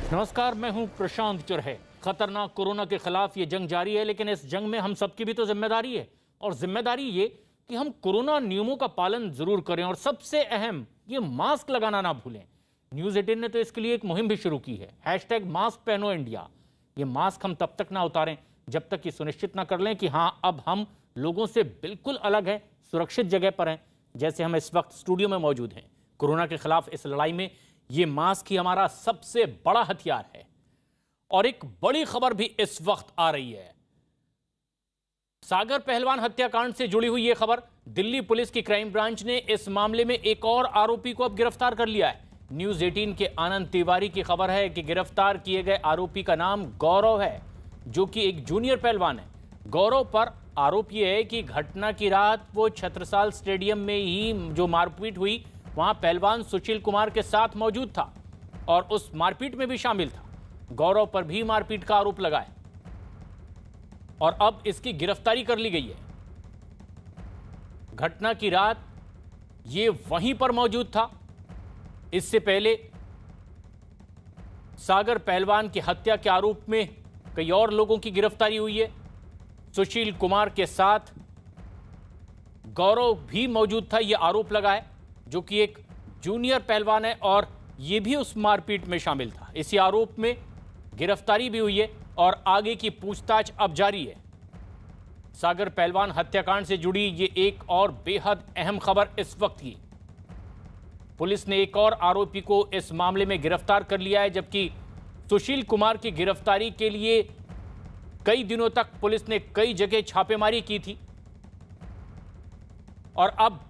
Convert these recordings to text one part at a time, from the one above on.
नमस्कार, मैं हूं प्रशांत चुरहे। खतरनाक कोरोना के खिलाफ ये जंग जारी है, लेकिन इस जंग में हम सबकी भी तो जिम्मेदारी है। और जिम्मेदारी ये कि हम कोरोना नियमों का पालन जरूर करें और सबसे अहम ये मास्क लगाना ना भूलें। न्यूज़ 18 ने तो इसके लिए एक मुहिम भी शुरू की है, #मास्क पहनो इंडिया। ये मास्क हम तब तक ना उतारें जब तक ये सुनिश्चित ना कर लें कि हाँ, अब हम लोगों से बिल्कुल अलग हैं, सुरक्षित जगह पर हैं, जैसे हम इस वक्त स्टूडियो में मौजूद हैं। कोरोना के खिलाफ इस लड़ाई में ये मास्क ही हमारा सबसे बड़ा हथियार है। और एक बड़ी खबर भी इस वक्त आ रही है। सागर पहलवान हत्याकांड से जुड़ी हुई यह खबर। दिल्ली पुलिस की क्राइम ब्रांच ने इस मामले में एक और आरोपी को अब गिरफ्तार कर लिया है। न्यूज़ 18 के आनंद तिवारी की खबर है कि गिरफ्तार किए गए आरोपी का नाम गौरव है, जो कि एक जूनियर पहलवान है। गौरव पर आरोप यह है कि घटना की रात वो छत्रसाल स्टेडियम में ही जो मारपीट हुई, वहां पहलवान सुशील कुमार के साथ मौजूद था और उस मारपीट में भी शामिल था। गौरव पर भी मारपीट का आरोप लगा है और अब इसकी गिरफ्तारी कर ली गई है। घटना की रात ये वहीं पर मौजूद था। इससे पहले सागर पहलवान की हत्या के आरोप में कई और लोगों की गिरफ्तारी हुई है। सुशील कुमार के साथ गौरव भी मौजूद था, यह आरोप लगा है, जो कि एक जूनियर पहलवान है और यह भी उस मारपीट में शामिल था। इसी आरोप में गिरफ्तारी भी हुई है और आगे की पूछताछ अब जारी है। सागर पहलवान हत्याकांड से जुड़ी ये एक और बेहद अहम खबर इस वक्त की। पुलिस ने एक और आरोपी को इस मामले में गिरफ्तार कर लिया है, जबकि सुशील कुमार की गिरफ्तारी के लिए कई दिनों तक पुलिस ने कई जगह छापेमारी की थी और अब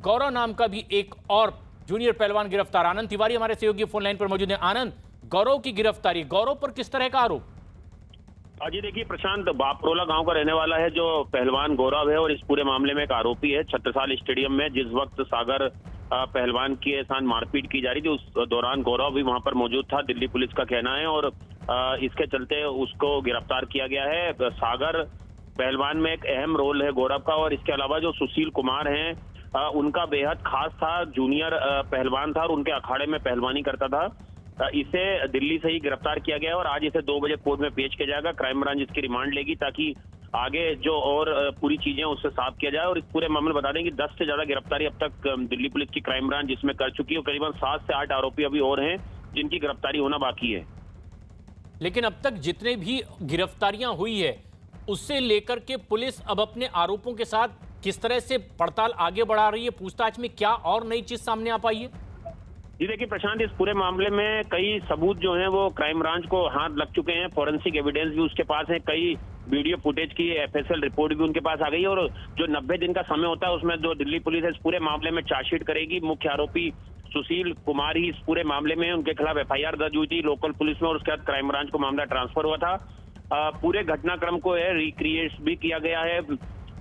गौरव नाम का भी एक और जूनियर पहलवान गिरफ्तार। आनंद तिवारी हमारे सहयोगी फोन लाइन पर मौजूद हैं। आनंद, गौरव की गिरफ्तारी, गौरव पर किस तरह का आरोप? जी देखिए प्रशांत, बापरोला गांव का रहने वाला है जो पहलवान गौरव है और इस पूरे मामले में एक आरोपी है। छत्रसाल स्टेडियम में जिस वक्त सागर पहलवान के साथ मारपीट की जा रही थी, उस दौरान गौरव भी वहां पर मौजूद था, दिल्ली पुलिस का कहना है। और इसके चलते उसको गिरफ्तार किया गया है। सागर पहलवान में एक अहम रोल है गौरव का। और इसके अलावा जो सुशील कुमार हैं, उनका बेहद खास था, जूनियर पहलवान था और उनके अखाड़े में पहलवानी करता था। इसे दिल्ली से ही गिरफ्तार किया गया और आज इसे 2 बजे कोर्ट में पेश किया जाएगा। क्राइम ब्रांच इसकी रिमांड लेगी ताकि आगे जो और पूरी चीजें उससे साफ किया जाए। और इस पूरे मामले में बता दें कि 10 से ज्यादा गिरफ्तारी अब तक दिल्ली पुलिस की क्राइम ब्रांच जिसमें कर चुकी है। करीबन 7 से 8 आरोपी अभी और हैं जिनकी गिरफ्तारी होना बाकी है। लेकिन अब तक जितने भी गिरफ्तारियां हुई है, उससे लेकर के पुलिस अब अपने आरोपों के साथ किस तरह से पड़ताल आगे बढ़ा रही है? पूछताछ में क्या और नई चीज सामने आ पाई है? जी देखिए प्रशांत, इस पूरे मामले में कई सबूत जो हैं वो क्राइम ब्रांच को हाथ लग चुके हैं। फॉरेंसिक एविडेंस भी उसके पास है, कई वीडियो फुटेज की FSL रिपोर्ट भी उनके पास आ गई है। और जो 90 दिन का समय होता है उसमें जो दिल्ली पुलिस है इस पूरे मामले में चार्जशीट करेगी। मुख्य आरोपी सुशील कुमार ही इस पूरे मामले में, उनके खिलाफ FIR दर्ज हुई थी लोकल पुलिस में और उसके बाद क्राइम ब्रांच को मामला ट्रांसफर हुआ था। पूरे घटनाक्रम को रिक्रिएट भी किया गया है,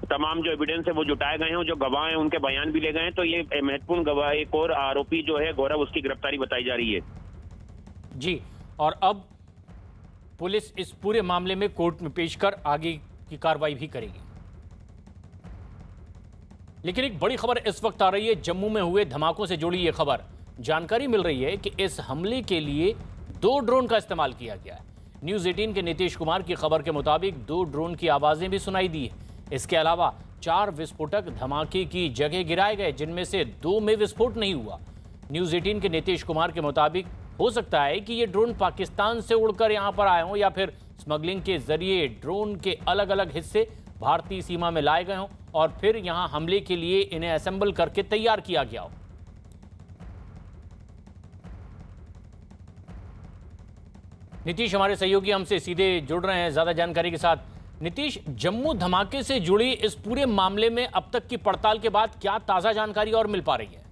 तमाम जो एविडेंस है वो जुटाए गए हैं, जो गवाह हैं उनके बयान भी ले गए हैं। तो ये महत्वपूर्ण गवाह, एक और आरोपी जो है गौरव, उसकी गिरफ्तारी बताई जा रही है। जी, और अब पुलिस इस पूरे मामले में कोर्ट में पेश कर आगे की कार्रवाई भी करेगी। लेकिन एक बड़ी खबर इस वक्त आ रही है, जम्मू में हुए धमाकों से जुड़ी यह खबर। जानकारी मिल रही है कि इस हमले के लिए 2 ड्रोन का इस्तेमाल किया गया है। न्यूज़ 18 के नीतीश कुमार की खबर के मुताबिक 2 ड्रोन की आवाजें भी सुनाई दी है। इसके अलावा 4 विस्फोटक धमाके की जगह गिराए गए, जिनमें से 2 में विस्फोट नहीं हुआ। न्यूज़ 18 के नीतीश कुमार के मुताबिक हो सकता है कि ये ड्रोन पाकिस्तान से उड़कर यहां पर आए हों या फिर स्मगलिंग के जरिए ड्रोन के अलग अलग हिस्से भारतीय सीमा में लाए गए हों और फिर यहां हमले के लिए इन्हें असेंबल करके तैयार किया गया हो। नीतीश हमारे सहयोगी हमसे सीधे जुड़ रहे हैं ज्यादा जानकारी के साथ। नीतीश, जम्मू धमाके से जुड़ी इस पूरे मामले में अब तक की पड़ताल के बाद क्या ताजा जानकारी और मिल पा रही है?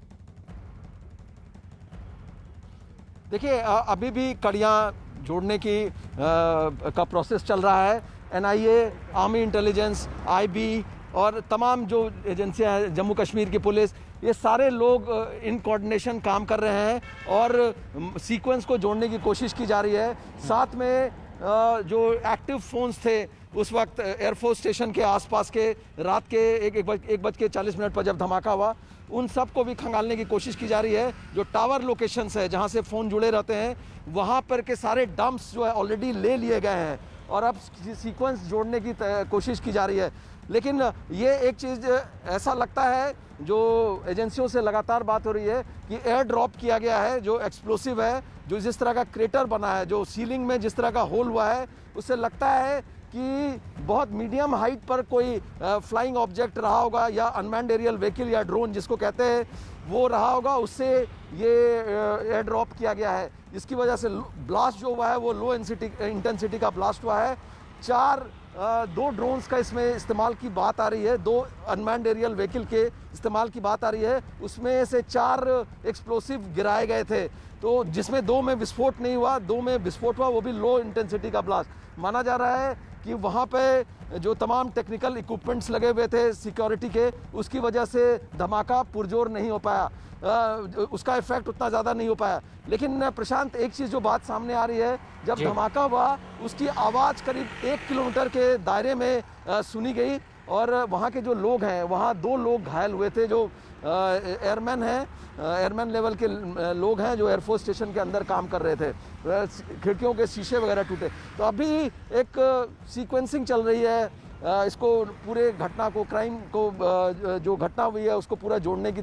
देखिए, अभी भी कड़ियां जोड़ने की का प्रोसेस चल रहा है। NIA, आर्मी इंटेलिजेंस, IB और तमाम जो एजेंसियां हैं, जम्मू कश्मीर की पुलिस, ये सारे लोग इन कोऑर्डिनेशन काम कर रहे हैं और सीक्वेंस को जोड़ने की कोशिश की जा रही है। साथ में जो एक्टिव फोन्स थे उस वक्त एयरफोर्स स्टेशन के आसपास के रात के 1:40 पर जब धमाका हुआ, उन सब को भी खंगालने की कोशिश की जा रही है। जो टावर लोकेशंस है जहां से फ़ोन जुड़े रहते हैं, वहां पर के सारे डंप्स जो है ऑलरेडी ले लिए गए हैं और अब सीक्वेंस जोड़ने की कोशिश की जा रही है। लेकिन ये एक चीज़ ऐसा लगता है, जो एजेंसियों से लगातार बात हो रही है कि एयर ड्रॉप किया गया है जो एक्सप्लोसिव है, जो जिस तरह का क्रेटर बना है, जो सीलिंग में जिस तरह का होल हुआ है, उससे लगता है कि बहुत मीडियम हाइट पर कोई फ्लाइंग ऑब्जेक्ट रहा होगा या अनमैन्ड एरियल व्हीकल या ड्रोन जिसको कहते हैं वो रहा होगा, उससे ये एयर ड्रॉप किया गया है। इसकी वजह से ब्लास्ट जो हुआ है वो लो इंटेंसिटी का ब्लास्ट हुआ है। दो ड्रोन्स का इसमें इस्तेमाल की बात आ रही है, 2 अनमैन्ड एरियल व्हीकल के इस्तेमाल की बात आ रही है। उसमें से 4 एक्सप्लोसिव गिराए गए थे, तो जिसमें 2 में विस्फोट नहीं हुआ, 2 में विस्फोट हुआ, वो भी लो इंटेंसिटी का ब्लास्ट। माना जा रहा है कि वहाँ पे जो तमाम टेक्निकल इक्विपमेंट्स लगे हुए थे सिक्योरिटी के, उसकी वजह से धमाका पुरजोर नहीं हो पाया, उसका इफेक्ट उतना ज़्यादा नहीं हो पाया। लेकिन प्रशांत, एक चीज़ जो बात सामने आ रही है, जब धमाका हुआ उसकी आवाज़ करीब 1 किलोमीटर के दायरे में सुनी गई और वहाँ के जो लोग हैं, वहाँ 2 लोग घायल हुए थे जो एयरमैन हैं, एयरमैन लेवल के लोग हैं जो एयरफोर्स स्टेशन के अंदर काम कर रहे थे। खिड़कियों के शीशे वगैरह टूटे। तो अभी एक सीक्वेंसिंग चल रही है, इसको पूरे घटना को, क्राइम को, जो घटना हुई है उसको पूरा जोड़ने की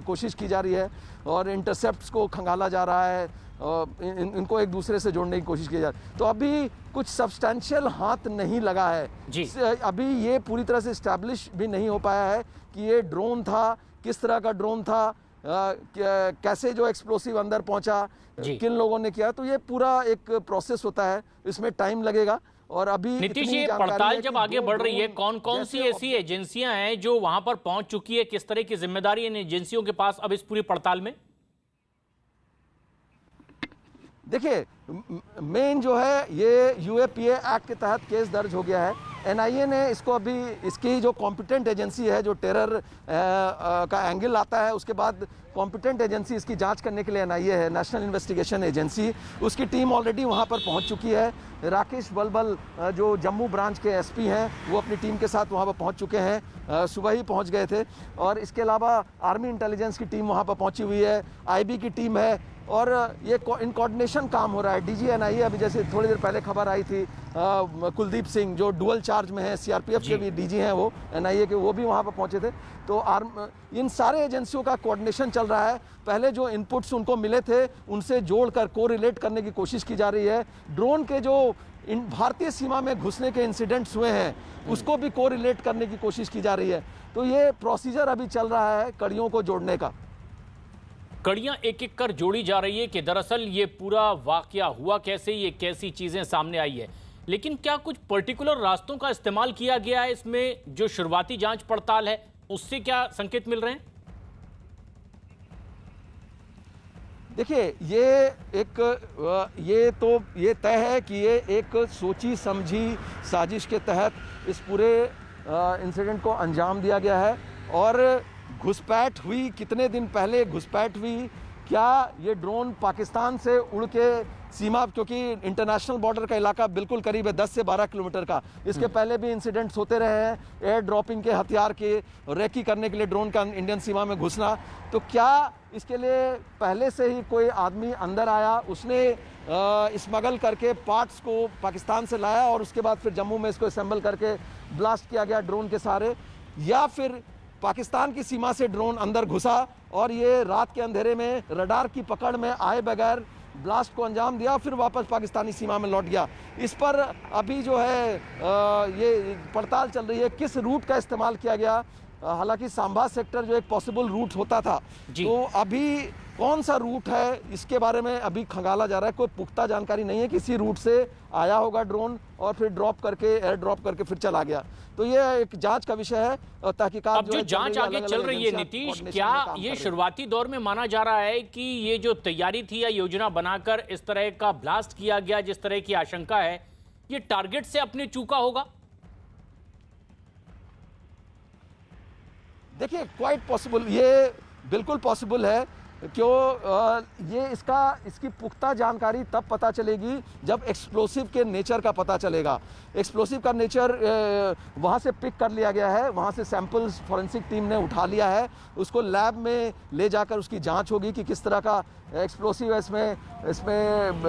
कोशिश की जा रही है और इंटरसेप्ट्स को खंगाला जा रहा है, इनको एक दूसरे से जोड़ने की कोशिश की जा रही है। तो अभी कुछ सब्सटेंशियल हाथ नहीं लगा है जी। अभी ये पूरी तरह से इस्टेब्लिश भी नहीं हो पाया है कि ये ड्रोन था, किस तरह का ड्रोन था, कैसे जो एक्सप्लोसिव अंदर पहुंचा, किन लोगों ने किया। तो ये पूरा एक प्रोसेस होता है, इसमें टाइम लगेगा। और अभी नीतीश, ये पड़ताल जब आगे बढ़ रही है, कौन कौन सी ऐसी एजेंसियां हैं जो वहां पर पहुंच चुकी है, किस तरह की जिम्मेदारी इन एजेंसियों के पास अब इस पूरी पड़ताल में? देखिए, मेन जो है ये यूएपीए एक्ट के तहत केस दर्ज हो गया है। एनआईए ने इसको अभी, इसकी जो कॉम्पिटेंट एजेंसी है, जो टेरर का एंगल आता है, उसके बाद कॉम्पिटेंट एजेंसी इसकी जांच करने के लिए एनआईए है, नेशनल इन्वेस्टिगेशन एजेंसी। उसकी टीम ऑलरेडी वहां पर पहुंच चुकी है। राकेश बलबल जो जम्मू ब्रांच के एसपी हैं, वो अपनी टीम के साथ वहां पर पहुंच चुके हैं, सुबह ही पहुंच गए थे। और इसके अलावा आर्मी इंटेलिजेंस की टीम वहां पर पहुंची हुई है, आईबी की टीम है और ये इन कोऑर्डिनेशन काम हो रहा है। डीजी एनआईए, अभी जैसे थोड़ी देर पहले खबर आई थी, कुलदीप सिंह जो डुअल चार्ज में है, सीआरपीएफ के भी डीजी हैं, वो एनआईए के, वो भी वहां पर पहुंचे थे। तो इन सारे एजेंसियों का कोऑर्डिनेशन चल रहा है। पहले जो इनपुट्स उनको मिले थे उनसे जोड़कर कोरिलेट करने की कोशिश की जा रही है। ड्रोन के जो भारतीय सीमा में घुसने के इंसिडेंट्स हुए हैं उसको भी कोरिलेट करने की कोशिश की जा रही है। तो ये प्रोसीजर अभी चल रहा है कड़ियों को जोड़ने का। कड़ियां एक एक कर जोड़ी जा रही है कि दरअसल ये पूरा वाकया हुआ कैसे, ये कैसी चीजें सामने आई है। लेकिन क्या कुछ पर्टिकुलर रास्तों का इस्तेमाल किया गया है इसमें? जो शुरुआती जांच पड़ताल है उससे क्या संकेत मिल रहे हैं? देखिए, ये तय है कि ये एक सोची समझी साजिश के तहत इस पूरे इंसिडेंट को अंजाम दिया गया है। और घुसपैठ हुई, कितने दिन पहले घुसपैठ हुई, क्या ये ड्रोन पाकिस्तान से उड़ के सीमा, क्योंकि इंटरनेशनल बॉर्डर का इलाका बिल्कुल करीब है 10 से 12 किलोमीटर का, इसके पहले भी इंसिडेंट्स होते रहे हैं, एयर ड्रॉपिंग के, हथियार के, रेकी करने के लिए ड्रोन का इंडियन सीमा में घुसना। तो क्या इसके लिए पहले से ही कोई आदमी अंदर आया, उसने स्मगल करके पार्ट्स को पाकिस्तान से लाया और उसके बाद फिर जम्मू में इसको असेंबल करके ब्लास्ट किया गया ड्रोन के सहारे, या फिर पाकिस्तान की सीमा से ड्रोन अंदर घुसा और ये रात के अंधेरे में रडार की पकड़ में आए बगैर ब्लास्ट को अंजाम दिया, फिर वापस पाकिस्तानी सीमा में लौट गया। इस पर अभी जो है ये पड़ताल चल रही है किस रूट का इस्तेमाल किया गया। हालांकि सांबा सेक्टर जो एक पॉसिबल रूट होता था, तो अभी कौन सा रूट है इसके बारे में अभी खंगाला जा रहा है। कोई पुख्ता जानकारी नहीं है, किसी रूट से आया होगा ड्रोन और फिर ड्रॉप करके, एयर ड्रॉप करके फिर चला गया। तो ये एक जांच का विषय है और तहकीकात जो जांच आगे चल रही है। नीतीश, क्या ये शुरुआती दौर में माना जा रहा है कि ये जो तैयारी थी या योजना बनाकर इस तरह का ब्लास्ट किया गया, जिस तरह की आशंका है, ये टारगेट से अपने चूका होगा? देखिए, क्वाइट पॉसिबल, ये बिल्कुल पॉसिबल है ये इसकी पुख्ता जानकारी तब पता चलेगी जब एक्सप्लोसिव के नेचर का पता चलेगा। एक्सप्लोसिव का नेचर वहाँ से पिक कर लिया गया है, वहाँ से सैंपल्स फॉरेंसिक टीम ने उठा लिया है, उसको लैब में ले जाकर उसकी जांच होगी कि किस तरह का एक्सप्लोसिव है। इसमें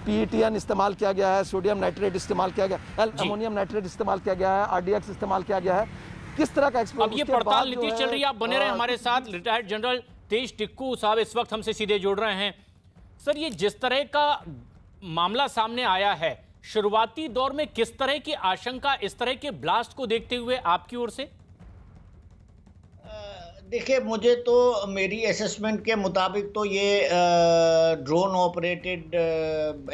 PETN इस्तेमाल किया गया है, सोडियम नाइट्रेट इस्तेमाल किया गया, अमोनियम नाइट्रेट इस्तेमाल किया गया है, RDX इस्तेमाल किया गया है। किस तरह का अब ये पड़ताल नीतीश चल रही है, आप बने रहे हमारे साथ। रिटायर्ड जनरल तेज टिक्कू साहब इस वक्त हमसे सीधे जुड़ रहे हैं। सर, ये जिस तरह का मामला सामने आया है, शुरुआती दौर में किस तरह की आशंका इस तरह के ब्लास्ट को देखते हुए आपकी ओर से? देखिए, मुझे तो मेरी असेसमेंट के मुताबिक तो ये ड्रोन ऑपरेटेड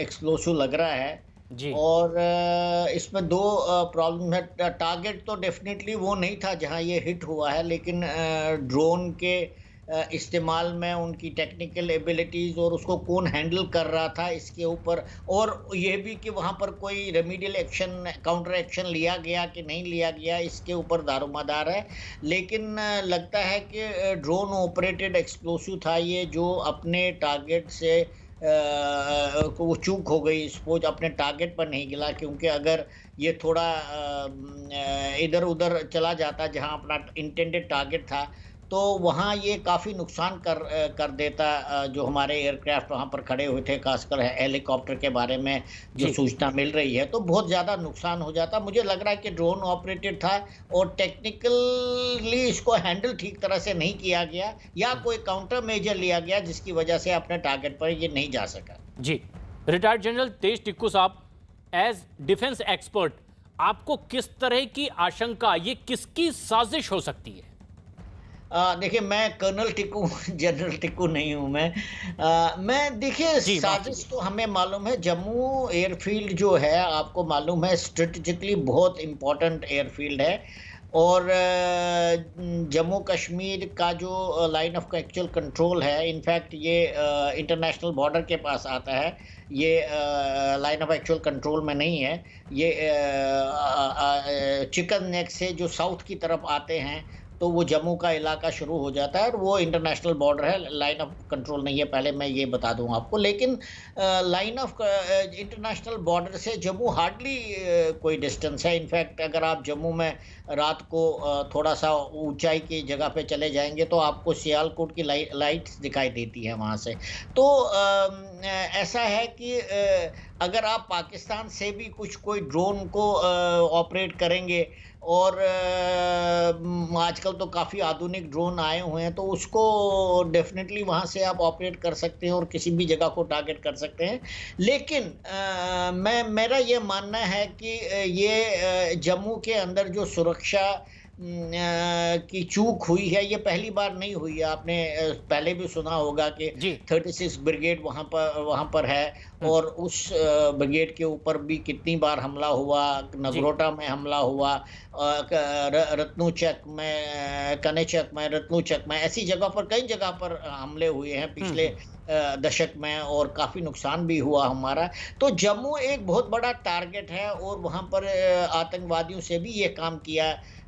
एक्सप्लोसिव लग रहा है जी। और इसमें दो प्रॉब्लम है। टारगेट तो डेफिनेटली वो नहीं था जहां ये हिट हुआ है, लेकिन ड्रोन के इस्तेमाल में उनकी टेक्निकल एबिलिटीज़ और उसको कौन हैंडल कर रहा था इसके ऊपर, और ये भी कि वहाँ पर कोई रेमीडियल एक्शन, काउंटर एक्शन लिया गया कि नहीं लिया गया, इसके ऊपर दारोमदार है। लेकिन लगता है कि ड्रोन ऑपरेटेड एक्सप्लोसिव था ये, जो अपने टारगेट से वो चूक हो गई, सपोज अपने टारगेट पर नहीं गिरा, क्योंकि अगर ये थोड़ा इधर उधर चला जाता जहां अपना इंटेंडेड टारगेट था, तो वहाँ ये काफ़ी नुकसान कर देता। जो हमारे एयरक्राफ्ट वहाँ पर खड़े हुए थे, खासकर हेलीकॉप्टर के बारे में जो सूचना मिल रही है, तो बहुत ज़्यादा नुकसान हो जाता। मुझे लग रहा है कि ड्रोन ऑपरेटेड था और टेक्निकली इसको हैंडल ठीक तरह से नहीं किया गया, या कोई काउंटर मेजर लिया गया जिसकी वजह से अपने टारगेट पर ये नहीं जा सका। जी, रिटायर्ड जनरल तेज टिक्कू साहब, एज डिफेंस एक्सपर्ट, आपको किस तरह की आशंका, ये किसकी साजिश हो सकती है? देखिए, मैं कर्नल टिक्कू, जनरल टिक्कू नहीं हूं मैं देखिए, साजिश तो हमें मालूम है। जम्मू एयरफील्ड जो है, आपको मालूम है, स्ट्रेटेजिकली बहुत इम्पोर्टेंट एयरफील्ड है, और जम्मू कश्मीर का जो लाइन ऑफ एक्चुअल कंट्रोल है, इनफैक्ट ये इंटरनेशनल बॉर्डर के पास आता है, ये लाइन ऑफ एक्चुअल कंट्रोल में नहीं है। ये चिकन नेक से जो साउथ की तरफ आते हैं, तो वो जम्मू का इलाका शुरू हो जाता है, और वो इंटरनेशनल बॉर्डर है, लाइन ऑफ कंट्रोल नहीं है, पहले मैं ये बता दूं आपको। लेकिन लाइन ऑफ इंटरनेशनल बॉर्डर से जम्मू हार्डली कोई डिस्टेंस है। इनफैक्ट अगर आप जम्मू में रात को थोड़ा सा ऊंचाई की जगह पे चले जाएंगे, तो आपको सियालकोट की लाइट्स दिखाई देती है वहाँ से। तो ऐसा है कि अगर आप पाकिस्तान से भी कोई ड्रोन को ऑपरेट करेंगे, और आजकल तो काफ़ी आधुनिक ड्रोन आए हुए हैं, तो उसको डेफिनेटली वहाँ से आप ऑपरेट कर सकते हैं और किसी भी जगह को टारगेट कर सकते हैं। लेकिन मेरा ये मानना है कि ये जम्मू के अंदर जो सुरक्षा की चूक हुई है, ये पहली बार नहीं हुई है। आपने पहले भी सुना होगा कि 36 ब्रिगेड वहाँ पर है, और उस ब्रिगेड के ऊपर भी कितनी बार हमला हुआ। नगरोटा में हमला हुआ, रत्नूचक में, कनेचक में, रत्नूचक में, ऐसी जगह पर कई जगह पर हमले हुए हैं पिछले दशक में, और काफ़ी नुकसान भी हुआ हमारा। तो जम्मू एक बहुत बड़ा टारगेट है, और वहाँ पर आतंकवादियों से भी ये काम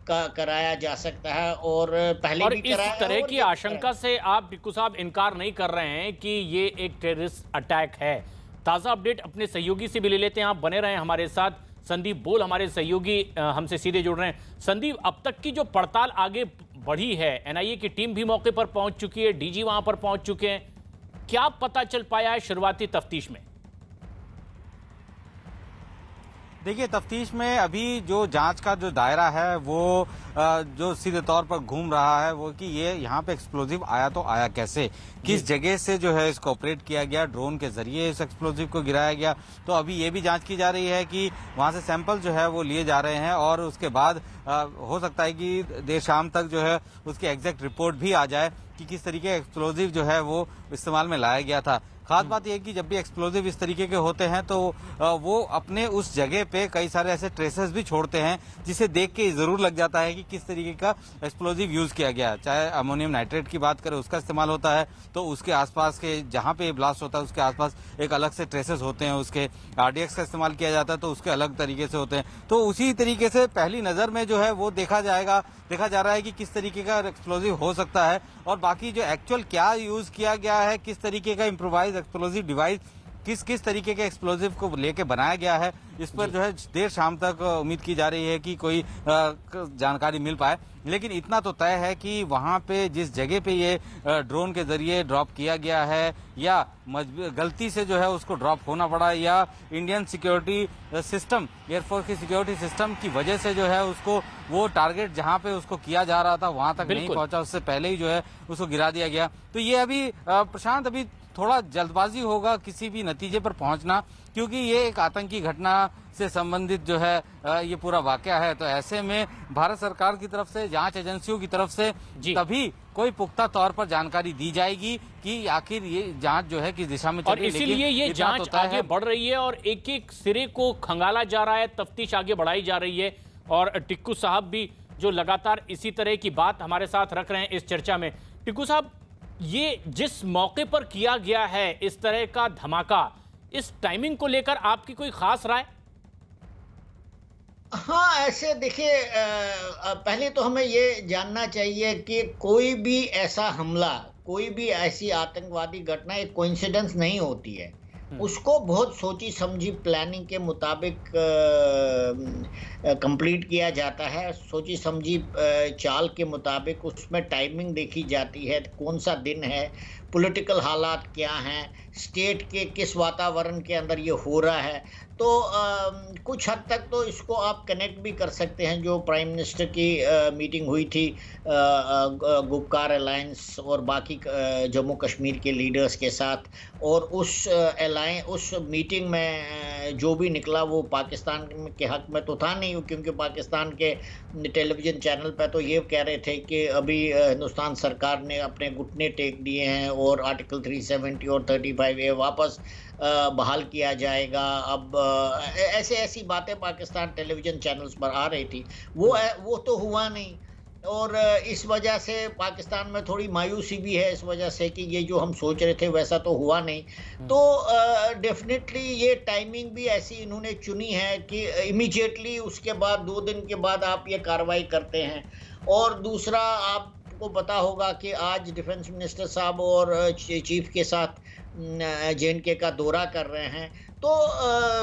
कराया जा सकता है, और पहले भी कराया। इस तरह की आशंका से आप टिक्कू साहब इनकार नहीं कर रहे हैं कि ये एक टेररिस्ट अटैक है। ताज़ा अपडेट अपने सहयोगी से भी ले लेते हैं, आप बने रहे हमारे साथ। संदीप बोल हमारे सहयोगी हमसे सीधे जुड़ रहे हैं। संदीप, अब तक की जो पड़ताल आगे बढ़ी है, NIA की टीम भी मौके पर पहुंच चुकी है, DG वहां पर पहुंच चुके हैं, क्या पता चल पाया है शुरुआती तफ्तीश में? देखिए, तफ्तीश में अभी जो जांच का जो दायरा है वो जो सीधे तौर पर घूम रहा है वो कि ये यहाँ पे एक्सप्लोजिव आया तो आया कैसे, किस जगह से जो है इसको ऑपरेट किया गया, ड्रोन के जरिए इस एक्सप्लोजिव को गिराया गया। तो अभी ये भी जांच की जा रही है कि वहाँ से सैंपल जो है वो लिए जा रहे हैं, और उसके बाद हो सकता है कि देर शाम तक जो है उसकी एग्जैक्ट रिपोर्ट भी आ जाए कि किस तरीके का एक्सप्लोजिव जो है वो इस्तेमाल में लाया गया था। खास बात यह है कि जब भी एक्सप्लोजिव इस तरीके के होते हैं तो वो अपने उस जगह पे कई सारे ऐसे ट्रेसेस भी छोड़ते हैं, जिसे देख के जरूर लग जाता है कि किस तरीके का एक्सप्लोजिव यूज किया गया। चाहे अमोनियम नाइट्रेट की बात करें, उसका इस्तेमाल होता है, तो उसके आसपास के जहां पे ब्लास्ट होता है उसके आसपास एक अलग से ट्रेसेस होते हैं। उसके RDX का इस्तेमाल किया जाता है तो उसके अलग तरीके से होते हैं। तो उसी तरीके से पहली नजर में जो है वो देखा जाएगा देखा जा रहा है कि किस तरीके का एक्सप्लोजिव हो सकता है, और बाकी जो एक्चुअल क्या यूज किया गया है, किस तरीके का इम्प्रोवाइज एक्सप्लोजिव डिवाइस, किस तरीके के एक्सप्लोजिव को लेके बनाया गया है, इस पर जो है देर शाम तक उम्मीद की जा रही है कि कोई जानकारी मिल पाए। लेकिन इतना तो तय है कि वहां पे जिस जगह पे ये ड्रोन के जरिए ड्रॉप किया गया है, या गलती से जो है उसको ड्रॉप होना पड़ा, या इंडियन सिक्योरिटी सिस्टम, एयरफोर्स की सिक्योरिटी सिस्टम की वजह से जो है उसको वो टारगेट जहां पे उसको किया जा रहा था वहां तक नहीं पहुंचा, उससे पहले ही जो है उसको गिरा दिया गया। तो ये अभी प्रशांत, अभी थोड़ा जल्दबाजी होगा किसी भी नतीजे पर पहुंचना, क्योंकि ये एक आतंकी घटना से संबंधित जो है ये पूरा वाकया है। तो ऐसे में भारत सरकार की तरफ से, जांच एजेंसियों की तरफ से तभी कोई पुख्ता तौर पर जानकारी दी जाएगी कि आखिर ये जांच जो है किस दिशा में चल रही है। इसीलिए ये जांच आगे बढ़ रही है और एक एक सिरे को खंगाला जा रहा है, तफ्तीश आगे बढ़ाई जा रही है। और टिक्कू साहब भी जो लगातार इसी तरह की बात हमारे साथ रख रहे हैं इस चर्चा में। टिक्कू साहब, ये जिस मौके पर किया गया है इस तरह का धमाका, इस टाइमिंग को लेकर आपकी कोई खास राय? हाँ, ऐसे देखिए, पहले तो हमें ये जानना चाहिए कि कोई भी ऐसा हमला, कोई भी ऐसी आतंकवादी घटना एक कोइंसिडेंस नहीं होती है। उसको बहुत सोची समझी प्लानिंग के मुताबिक कंप्लीट किया जाता है। सोची समझी चाल के मुताबिक उसमें टाइमिंग देखी जाती है, कौन सा दिन है, पॉलिटिकल हालात क्या हैं, स्टेट के किस वातावरण के अंदर ये हो रहा है। तो कुछ हद तक तो इसको आप कनेक्ट भी कर सकते हैं। जो प्राइम मिनिस्टर की मीटिंग हुई थी गुपकार अलायंस और बाकी जम्मू कश्मीर के लीडर्स के साथ, और उस मीटिंग में जो भी निकला वो पाकिस्तान के हक में तो था नहीं, क्योंकि पाकिस्तान के टेलीविज़न चैनल पर तो ये कह रहे थे कि अभी हिंदुस्तान सरकार ने अपने घुटने टेक दिए हैं और आर्टिकल 370 और 35A वापस बहाल किया जाएगा। अब ऐसी बातें पाकिस्तान टेलीविज़न चैनल्स पर आ रही थी, वो तो हुआ नहीं। और इस वजह से पाकिस्तान में थोड़ी मायूसी भी है, इस वजह से कि ये जो हम सोच रहे थे वैसा तो हुआ नहीं। तो डेफिनेटली ये टाइमिंग भी ऐसी इन्होंने चुनी है कि इमीडिएटली उसके बाद 2 दिन के बाद आप ये कार्रवाई करते हैं। और दूसरा, आपको पता होगा कि आज डिफेंस मिनिस्टर साहब और चीफ के साथ J&K का दौरा कर रहे हैं। तो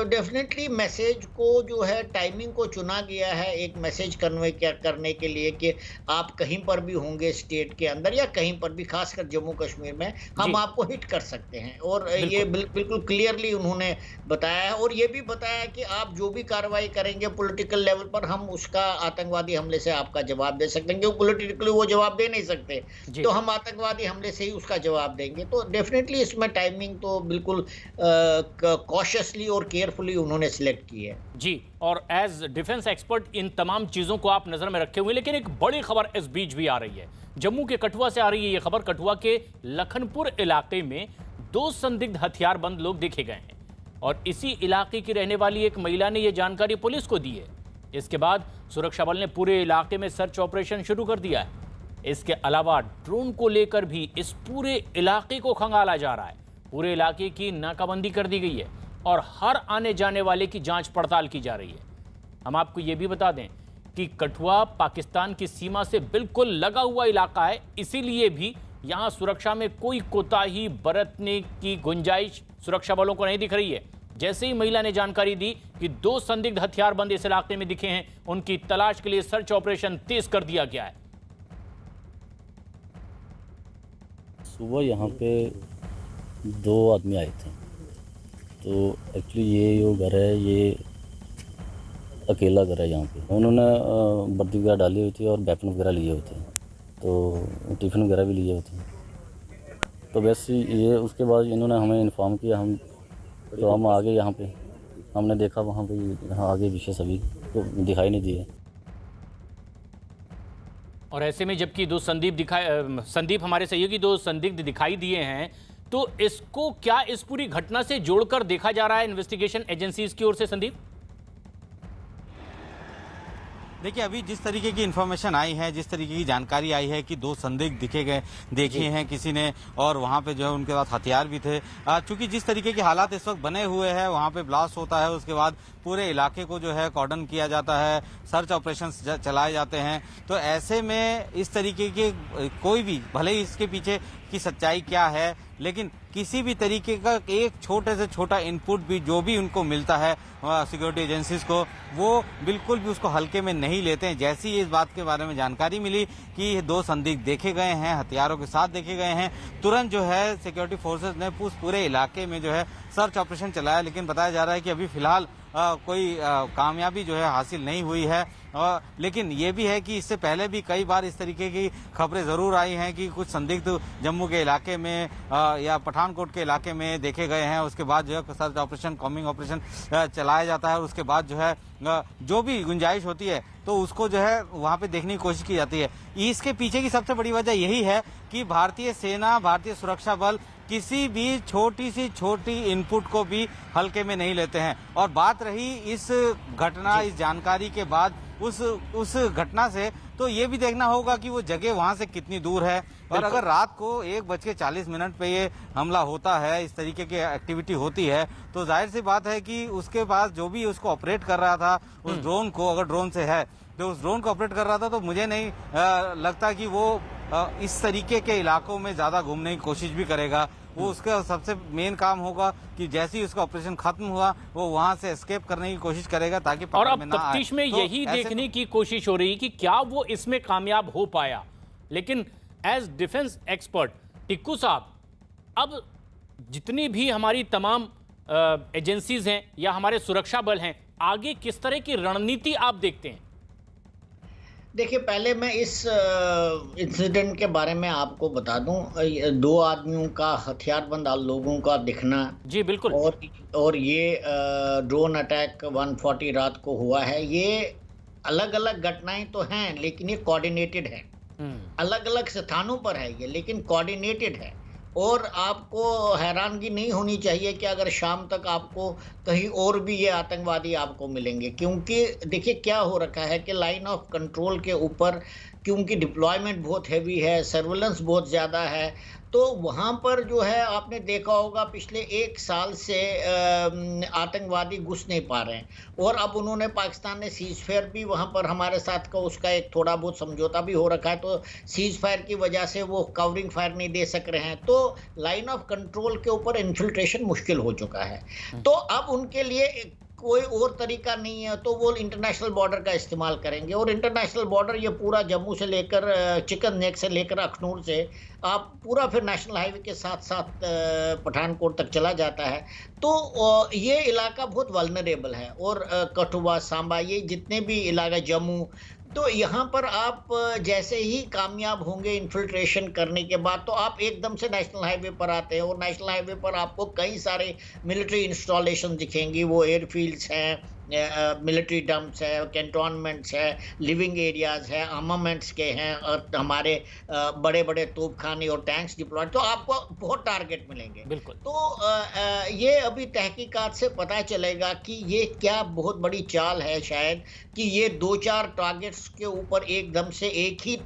डेफिनेटली मैसेज को जो है टाइमिंग को चुना गया है, एक मैसेज कन्वे करने के लिए कि आप कहीं पर भी होंगे स्टेट के अंदर या कहीं पर भी, खासकर जम्मू कश्मीर में, हम आपको हिट कर सकते हैं। और ये बिल्कुल क्लियरली उन्होंने बताया है, और ये भी बताया कि आप जो भी कार्रवाई करेंगे पॉलिटिकल लेवल पर, हम उसका आतंकवादी हमले से आपका जवाब दे सकते हैं, क्योंकि पॉलिटिकली वो जवाब दे नहीं सकते, तो हम आतंकवादी हमले से ही उसका जवाब देंगे। तो डेफिनेटली इसमें टाइमिंग तो बिल्कुल कॉशियसली और केयरफुली उन्होंने सिलेक्ट की है जी। और एज डिफेंस एक्सपर्ट इन तमाम चीजों को आप नजर में रखे हुए, लेकिन एक बड़ी खबर इस बीच भी आ रही है। जम्मू के कठुआ से आ रही है ये खबर। कठुआ के लखनपुर इलाके में 2 संदिग्ध हथियारबंद लोग देखे गए हैं, और इसी इलाके की रहने वाली एक महिला ने यह जानकारी पुलिस को दी है। इसके बाद सुरक्षा बल ने पूरे इलाके में सर्च ऑपरेशन शुरू कर दिया है। इसके अलावा ड्रोन को लेकर भी इस पूरे इलाके को खंगाला जा रहा है। पूरे इलाके की नाकाबंदी कर दी गई है और हर आने जाने वाले की जांच पड़ताल की जा रही है। हम आपको यह भी बता दें कि कठुआ पाकिस्तान की सीमा से बिल्कुल लगा हुआ इलाका है, इसीलिए भी यहां सुरक्षा में कोई कोताही बरतने की गुंजाइश सुरक्षा बलों को नहीं दिख रही है। जैसे ही महिला ने जानकारी दी कि 2 संदिग्ध हथियारबंद इस इलाके में दिखे हैं, उनकी तलाश के लिए सर्च ऑपरेशन तेज कर दिया गया है। सुबह यहाँ पे 2 आदमी आए थे। तो एक्चुअली ये जो घर है ये अकेला घर है। यहाँ पे उन्होंने वर्दी वगैरह डाली हुई थी और वेपन वगैरह लिए हुए थे, तो टिफ़िन वगैरह भी लिए हुए थे। तो बस ये उसके बाद इन्होंने हमें इन्फॉर्म किया, तो हम आ गए यहाँ पे। हमने देखा वहाँ पे यहाँ आगे पीछे सभी तो दिखाई नहीं दिए। और ऐसे में जबकि 2 संदीप हमारे सहयोगी 2 संदिग्ध दिखाई दिए हैं, तो इसको क्या इस पूरी घटना से जोड़कर देखा जा रहा है इन्वेस्टिगेशन एजेंसीज की ओर से? संदीप, देखिए, अभी जिस तरीके की इन्फॉर्मेशन आई है, जिस तरीके की जानकारी आई है कि 2 संदिग्ध देखे हैं किसी ने, और वहां पे जो है उनके पास हथियार भी थे। चूंकि जिस तरीके के हालात इस वक्त बने हुए हैं, वहां पे ब्लास्ट होता है, उसके बाद पूरे इलाके को जो है कॉर्डन किया जाता है, सर्च ऑपरेशन चलाए जाते हैं। तो ऐसे में इस तरीके के कोई भी, भले ही इसके पीछे की सच्चाई क्या है, लेकिन किसी भी तरीके का एक छोटे से छोटा इनपुट भी जो भी उनको मिलता है सिक्योरिटी एजेंसीज को, वो बिल्कुल भी उसको हल्के में नहीं लेते हैं। जैसी इस बात के बारे में जानकारी मिली कि 2 संदिग्ध देखे गए हैं, हथियारों के साथ देखे गए हैं, तुरंत जो है सिक्योरिटी फोर्सेस ने पूरे इलाके में जो है सर्च ऑपरेशन चलाया। लेकिन बताया जा रहा है कि अभी फिलहाल कोई कामयाबी जो है हासिल नहीं हुई है। लेकिन ये भी है कि इससे पहले भी कई बार इस तरीके की खबरें जरूर आई हैं कि कुछ संदिग्ध जम्मू के इलाके में या पठानकोट के इलाके में देखे गए हैं। उसके बाद जो है सर्च ऑपरेशन, कॉम्बिंग ऑपरेशन चलाया जाता है, और उसके बाद जो है जो भी गुंजाइश होती है तो उसको जो है वहां पे देखने की कोशिश की जाती है। इसके पीछे की सबसे बड़ी वजह यही है कि भारतीय सेना, भारतीय सुरक्षा बल किसी भी छोटी सी छोटी इनपुट को भी हल्के में नहीं लेते हैं। और बात रही इस घटना, इस जानकारी के बाद उस घटना से, तो ये भी देखना होगा कि वो जगह वहां से कितनी दूर है। और अगर रात को 1:40 पे ये हमला होता है, इस तरीके की एक्टिविटी होती है, तो जाहिर सी बात है कि उसके पास जो भी उसको ऑपरेट कर रहा था, उस ड्रोन को, अगर ड्रोन से है तो उस ड्रोन को ऑपरेट कर रहा था, तो मुझे नहीं लगता कि वो इस तरीके के इलाकों में ज्यादा घूमने की कोशिश भी करेगा। वो उसका सबसे मेन काम होगा कि जैसे ही उसका ऑपरेशन खत्म हुआ, वो वहां से एस्केप करने की कोशिश करेगा ताकि और अब तफ्तीश में यही देखने की कोशिश हो रही कि क्या वो इसमें कामयाब हो पाया। लेकिन एज डिफेंस एक्सपर्ट टिक्कू साहब, अब जितनी भी हमारी तमाम एजेंसीज हैं या हमारे सुरक्षा बल हैं, आगे किस तरह की रणनीति आप देखते हैं? देखिए, पहले मैं इस इंसिडेंट के बारे में आपको बता दूं। 2 आदमियों का, हथियारबंद लोगों का दिखना, जी बिल्कुल, और ये ड्रोन अटैक 140 रात को हुआ है, ये अलग अलग घटनाएं तो हैं, लेकिन ये कोऑर्डिनेटेड है। अलग अलग स्थानों पर है ये, लेकिन कोऑर्डिनेटेड है। और आपको हैरानगी नहीं होनी चाहिए कि अगर शाम तक आपको कहीं और भी ये आतंकवादी आपको मिलेंगे, क्योंकि देखिए क्या हो रखा है कि लाइन ऑफ कंट्रोल के ऊपर, क्योंकि डिप्लॉयमेंट बहुत हैवी है, सर्विलेंस बहुत ज़्यादा है, तो वहाँ पर जो है आपने देखा होगा पिछले 1 साल से आतंकवादी घुस नहीं पा रहे हैं। और अब उन्होंने, पाकिस्तान ने सीज फायर भी वहाँ पर हमारे साथ का उसका एक थोड़ा बहुत समझौता भी हो रखा है, तो सीज फायर की वजह से वो कवरिंग फायर नहीं दे सक रहे हैं, तो लाइन ऑफ कंट्रोल के ऊपर इन्फिल्ट्रेशन मुश्किल हो चुका है। तो अब उनके लिए कोई और तरीका नहीं है, तो वो इंटरनेशनल बॉर्डर का इस्तेमाल करेंगे। और इंटरनेशनल बॉर्डर ये पूरा जम्मू से लेकर चिकन नेक से लेकर अखनूर से आप पूरा फिर नेशनल हाईवे के साथ साथ पठानकोट तक चला जाता है। तो ये इलाका बहुत वल्नरेबल है। और कठुआ, सांबा, ये जितने भी इलाका, जम्मू, तो यहाँ पर आप जैसे ही कामयाब होंगे इन्फिल्ट्रेशन करने के बाद, तो आप एकदम से नेशनल हाईवे पर आते हैं। और नेशनल हाईवे पर आपको कई सारे मिलिट्री इंस्टॉलेशन दिखेंगी। वो एयरफील्ड्स हैं, मिलिट्री डंप्स है, कैंटोनमेंट्स है, लिविंग एरियाज है, आर्मामेंट्स के हैं, और हमारे बड़े बड़े तोपखाने और टैंक्स डिप्लॉयड, तो आपको बहुत टारगेट मिलेंगे। बिल्कुल। तो ये अभी तहकीकात से पता चलेगा कि ये क्या बहुत बड़ी चाल है, शायद कि ये 2-4 टारगेट्स के ऊपर एकदम से एक ही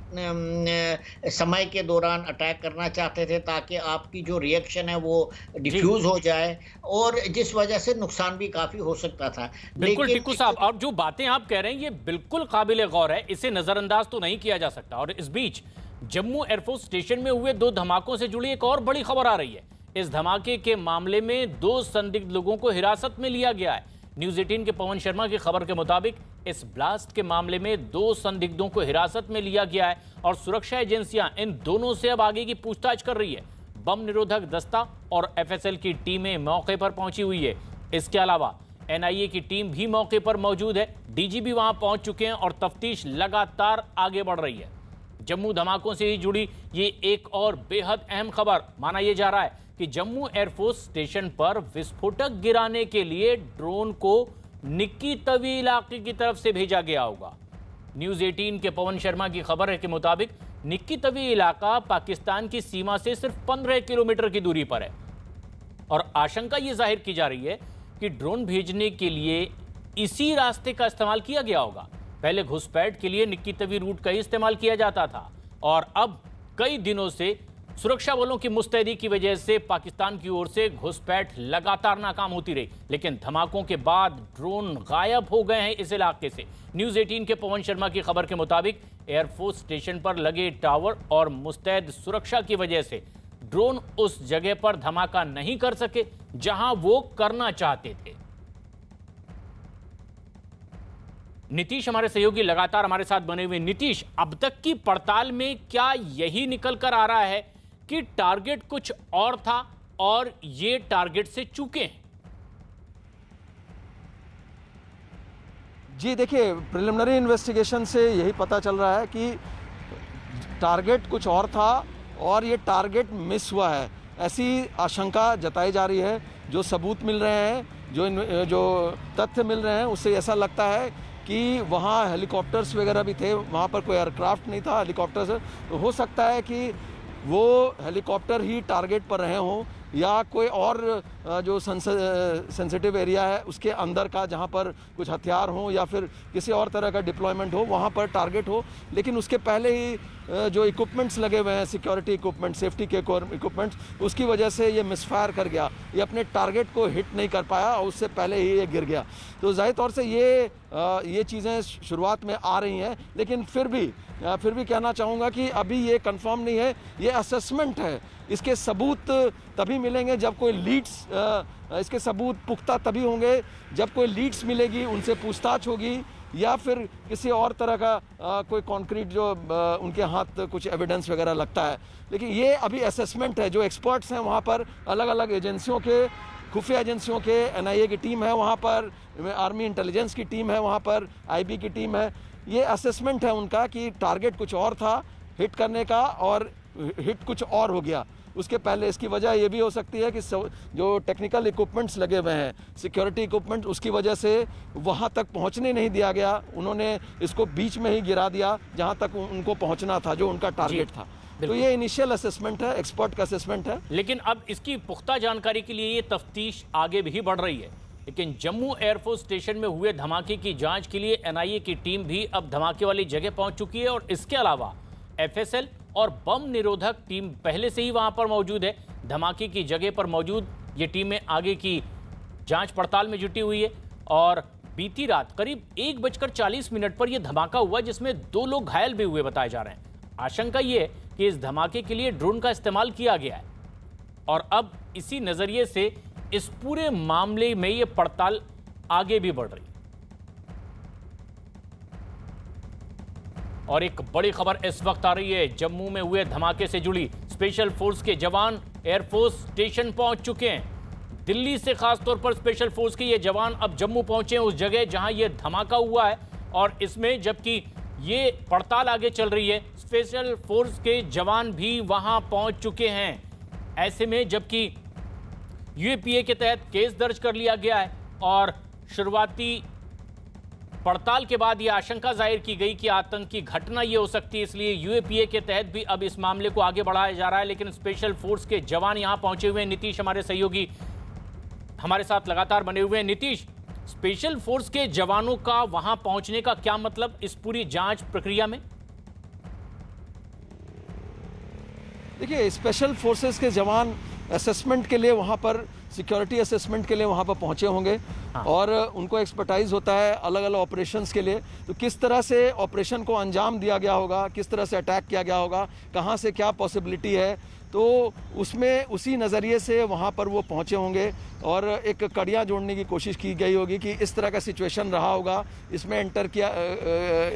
समय के दौरान अटैक करना चाहते थे, ताकि आपकी जो रिएक्शन है वो डिफ्यूज हो जाए, और जिस वजह से नुकसान भी काफी हो सकता था। बिल्कुल टिक्कू साहब, और जो बातें आप कह रहे हैं ये बिल्कुल काबिल गौर है, इसे नजरअंदाज तो नहीं किया जा सकता। और इस बीच जम्मू एयरफोर्स स्टेशन में हुए 2 धमाकों से जुड़ी एक और बड़ी खबर आ रही है। इस धमाके के मामले में 2 संदिग्ध लोगों को हिरासत में लिया गया है। न्यूज 18 के पवन शर्मा की खबर के मुताबिक इस ब्लास्ट के मामले में 2 संदिग्धों को हिरासत में लिया गया है, और सुरक्षा एजेंसियां इन दोनों से अब आगे की पूछताछ कर रही है। बम निरोधक दस्ता और एफएसएल की टीमें मौके पर पहुंची हुई है। इसके अलावा एनआईए की टीम भी मौके पर मौजूद है, डीजीपी वहां पहुंच चुके हैं, और तफ्तीश लगातार आगे बढ़ रही है। जम्मू धमाकों से ही जुड़ी ये एक और बेहद अहम खबर माना यह जा रहा है कि जम्मू एयरफोर्स स्टेशन पर विस्फोटक गिराने के लिए ड्रोन को निक्की तवी इलाके की तरफ से भेजा गया होगा। न्यूज 18 के पवन शर्मा की खबर है के मुताबिक निक्की तवी इलाका पाकिस्तान की सीमा से सिर्फ 15 किलोमीटर की दूरी पर है, और आशंका यह जाहिर की जा रही है कि ड्रोन भेजने के लिए इसी रास्ते का इस्तेमाल किया गया होगा। पहले घुसपैठ के लिए निक्की तवी रूट का ही इस्तेमाल किया जाता था और अब कई दिनों से सुरक्षा बलों की मुस्तैदी की वजह से पाकिस्तान की ओर से घुसपैठ लगातार नाकाम होती रही। लेकिन धमाकों के बाद ड्रोन गायब हो गए हैं इस इलाके से। न्यूज़ 18 के पवन शर्मा की खबर के मुताबिक एयरफोर्स स्टेशन पर लगे टावर और मुस्तैद सुरक्षा की वजह से ड्रोन उस जगह पर धमाका नहीं कर सके जहां वो करना चाहते थे। नीतीश हमारे सहयोगी लगातार हमारे साथ बने हुए। नीतीश, अब तक की पड़ताल में क्या यही निकल कर आ रहा है कि टारगेट कुछ और था और ये टारगेट से चूके हैं? जी देखिए, प्रिलिमिनरी इन्वेस्टिगेशन से यही पता चल रहा है कि टारगेट कुछ और था और ये टारगेट मिस हुआ है, ऐसी आशंका जताई जा रही है। जो सबूत मिल रहे हैं, जो तथ्य मिल रहे हैं, उससे ऐसा लगता है कि वहाँ हेलीकॉप्टर्स वगैरह भी थे, वहाँ पर कोई एयरक्राफ्ट नहीं था। हेलीकॉप्टर से तो हो सकता है कि वो हेलीकॉप्टर ही टारगेट पर रहे हों या कोई और जो सेंसिटिव एरिया है उसके अंदर का, जहाँ पर कुछ हथियार हों या फिर किसी और तरह का डिप्लॉयमेंट हो, वहाँ पर टारगेट हो। लेकिन उसके पहले ही जो इक्विपमेंट्स लगे हुए हैं, सिक्योरिटी इक्विपमेंट, सेफ्टी के इक्विपमेंट्स, उसकी वजह से ये मिसफायर कर गया, ये अपने टारगेट को हिट नहीं कर पाया और उससे पहले ही ये गिर गया। तो जाहिर तौर से ये चीज़ें शुरुआत में आ रही हैं, लेकिन फिर भी कहना चाहूँगा कि अभी ये कंफर्म नहीं है, ये असेसमेंट है। इसके सबूत तभी मिलेंगे जब कोई लीड्स, इसके सबूत पुख्ता तभी होंगे जब कोई लीड्स मिलेगी, उनसे पूछताछ होगी या फिर किसी और तरह का कोई कॉन्क्रीट जो उनके हाथ कुछ एविडेंस वगैरह लगता है। लेकिन ये अभी असेसमेंट है। जो एक्सपर्ट्स हैं वहाँ पर, अलग अलग एजेंसियों के, खुफिया एजेंसियों के, NIA की टीम है वहाँ पर, आर्मी इंटेलिजेंस की टीम है वहाँ पर, IB की टीम है। ये असेसमेंट है उनका कि टारगेट कुछ और था हिट करने का और हिट कुछ और हो गया। उसके पहले इसकी वजह ये भी हो सकती है कि जो टेक्निकल इक्विपमेंट्स लगे हुए हैं, सिक्योरिटी इक्विपमेंट, उसकी वजह से वहाँ तक पहुँचने नहीं दिया गया। उन्होंने इसको बीच में ही गिरा दिया जहाँ तक उनको पहुँचना था, जो उनका टारगेट था। तो ये इनिशियल असेसमेंट है, एक्सपर्ट का असेसमेंट है। लेकिन अब इसकी पुख्ता जानकारी के लिए ये तफ्तीश आगे भी बढ़ रही है। लेकिन जम्मू एयरफोर्स स्टेशन में हुए धमाके की जांच के लिए NIA की टीम भी अब धमाके वाली जगह पहुंच चुकी है और इसके अलावा FSL और बम निरोधक टीम पहले से ही वहां पर मौजूद है। धमाके की जगह पर मौजूद ये टीमें आगे की जांच पड़ताल में जुटी हुई है और बीती रात करीब 1:40 पर यह धमाका हुआ, जिसमें 2 लोग घायल भी हुए बताए जा रहे हैं। आशंका यह है कि इस धमाके के लिए ड्रोन का इस्तेमाल किया गया है और अब इसी नजरिए से इस पूरे मामले में यह पड़ताल आगे भी बढ़ रही है। और एक बड़ी खबर इस वक्त आ रही है, जम्मू में हुए धमाके से जुड़ी। स्पेशल फोर्स के जवान एयरफोर्स स्टेशन पहुंच चुके हैं। दिल्ली से खासतौर पर स्पेशल फोर्स के ये जवान अब जम्मू पहुंचे हैं, उस जगह जहां ये धमाका हुआ है। और इसमें जबकि ये पड़ताल आगे चल रही है, स्पेशल फोर्स के जवान भी वहां पहुंच चुके हैं। ऐसे में जबकि UAPA के तहत केस दर्ज कर लिया गया है और शुरुआती पड़ताल के बाद यह आशंका जाहिर की गई कि आतंकी घटना यह हो सकती है, इसलिए UAPA के तहत भी अब इस मामले को आगे बढ़ाया जा रहा है। लेकिन स्पेशल फोर्स के जवान यहां पहुंचे हुए हैं। नीतीश हमारे सहयोगी हमारे साथ लगातार बने हुए हैं। नीतीश, स्पेशल फोर्स के जवानों का वहां पहुंचने का क्या मतलब इस पूरी जांच प्रक्रिया में? देखिए, स्पेशल फोर्सेस के जवान असेसमेंट के लिए वहाँ पर, सिक्योरिटी असेसमेंट के लिए वहाँ पर पहुँचे होंगे। हाँ। और उनको एक्सपर्टाइज होता है अलग अलग ऑपरेशंस के लिए। तो किस तरह से ऑपरेशन को अंजाम दिया गया होगा, किस तरह से अटैक किया गया होगा, कहाँ से क्या पॉसिबिलिटी है, तो उसमें उसी नज़रिए से वहाँ पर वो पहुँचे होंगे और एक कड़ियाँ जोड़ने की कोशिश की गई होगी कि इस तरह का सिचुएशन रहा होगा, इसमें एंटर किया,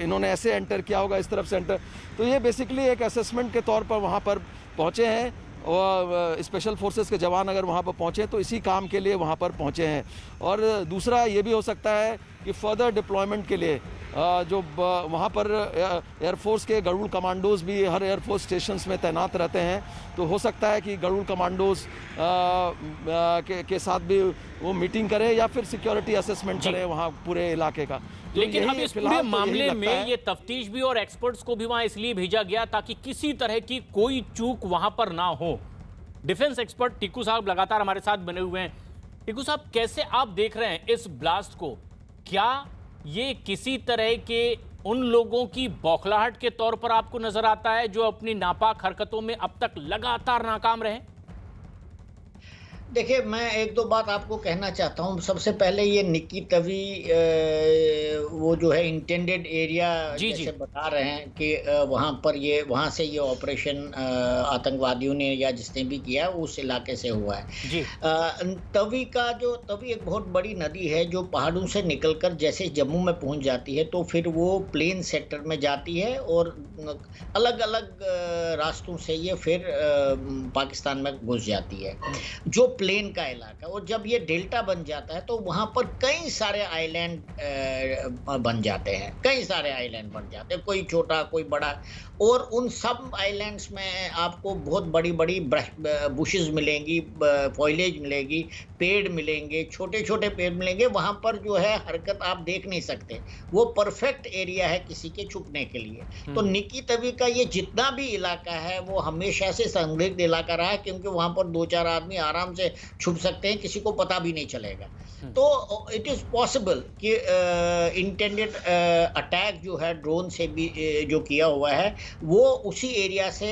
इन्होंने ऐसे एंटर किया होगा, इस तरफ से एंटर। तो ये बेसिकली एक असेसमेंट के तौर पर वहाँ पर पहुँचे हैं और स्पेशल फोर्सेस के जवान अगर वहाँ पर पहुँचे तो इसी काम के लिए वहाँ पर पहुँचे हैं। और दूसरा ये भी हो सकता है कि फर्दर डिप्लॉयमेंट के लिए जो वहाँ पर एयरफोर्स के गरुड़ कमांडोज भी हर एयरफोर्स स्टेशंस में तैनात रहते हैं। तो हो सकता है कि गरुड़ कमांडोज के साथ भी वो मीटिंग करें या फिर सिक्योरिटी असेसमेंट करें वहाँ पूरे इलाके का। तो लेकिन अब इस पूरे मामले में ये तफ्तीश भी और एक्सपर्ट्स को भी वहां इसलिए भेजा गया ताकि किसी तरह की कोई चूक वहां पर ना हो। डिफेंस एक्सपर्ट टीकू साहब लगातार हमारे साथ बने हुए हैं। टीकू साहब, कैसे आप देख रहे हैं इस ब्लास्ट को? क्या ये किसी तरह के उन लोगों की बौखलाहट के तौर पर आपको नजर आता है जो अपनी नापाक हरकतों में अब तक लगातार नाकाम रहे? देखिए, मैं एक दो बात आपको कहना चाहता हूँ। सबसे पहले ये निक्की तवी वो जो है इंटेंडेड एरिया जैसे बता रहे हैं कि वहाँ से ये ऑपरेशन आतंकवादियों ने या जिसने भी किया उस इलाके से हुआ है जी। तवी एक बहुत बड़ी नदी है जो पहाड़ों से निकलकर जैसे जम्मू में पहुँच जाती है तो फिर वो प्लेन सेक्टर में जाती है और अलग अलग रास्तों से ये फिर पाकिस्तान में घुस जाती है, जो प्लेन का इलाका। और जब ये डेल्टा बन जाता है तो वहां पर कई सारे आइलैंड बन जाते हैं, कोई छोटा कोई बड़ा, और उन सब आइलैंड्स में आपको बहुत बड़ी बड़ी बुशेस मिलेंगी, फॉइलेज मिलेगी, पेड़ मिलेंगे, छोटे छोटे पेड़ मिलेंगे। वहां पर जो है हरकत आप देख नहीं सकते, वो परफेक्ट एरिया है किसी के छुपने के लिए। तो निक्की तवी का ये जितना भी इलाका है वो हमेशा से संदिग्ध इलाका रहा है, क्योंकि वहां पर 2-4 आदमी आराम से छुप सकते हैं, किसी को पता भी नहीं चलेगा। तो इट इज पॉसिबल कि इंटेंडेड अटैक जो है ड्रोन से भी जो किया हुआ है वो उसी एरिया से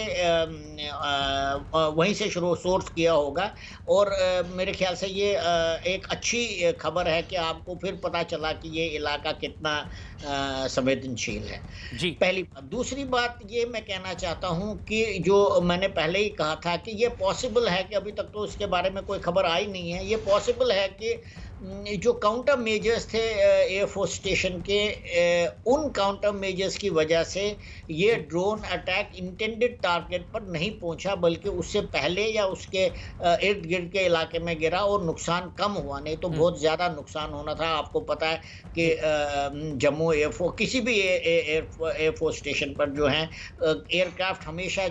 वहीं से सोर्स किया होगा। और मेरे ख्याल से ये एक अच्छी खबर है कि आपको फिर पता चला कि ये इलाका कितना संवेदनशील है जी। पहली बात। दूसरी बात ये मैं कहना चाहता हूँ कि जो मैंने पहले ही कहा था कि ये पॉसिबल है कि अभी तक तो इसके बारे में कोई खबर आई नहीं है, ये पॉसिबल है कि जो काउंटर मेजर्स थे एयरफोर्स स्टेशन के, उन काउंटर मेजर्स की वजह से ये ड्रोन अटैक इंटेंडेड टारगेट पर नहीं पहुंचा, बल्कि उससे पहले या उसके इर्द गिर्द के इलाके में गिरा और नुकसान कम हुआ, नहीं तो बहुत ज़्यादा नुकसान होना था। आपको पता है कि जम्मू एयरफोर्स किसी भी एयरफोर्स स्टेशन पर जो है एयरक्राफ्ट हमेशा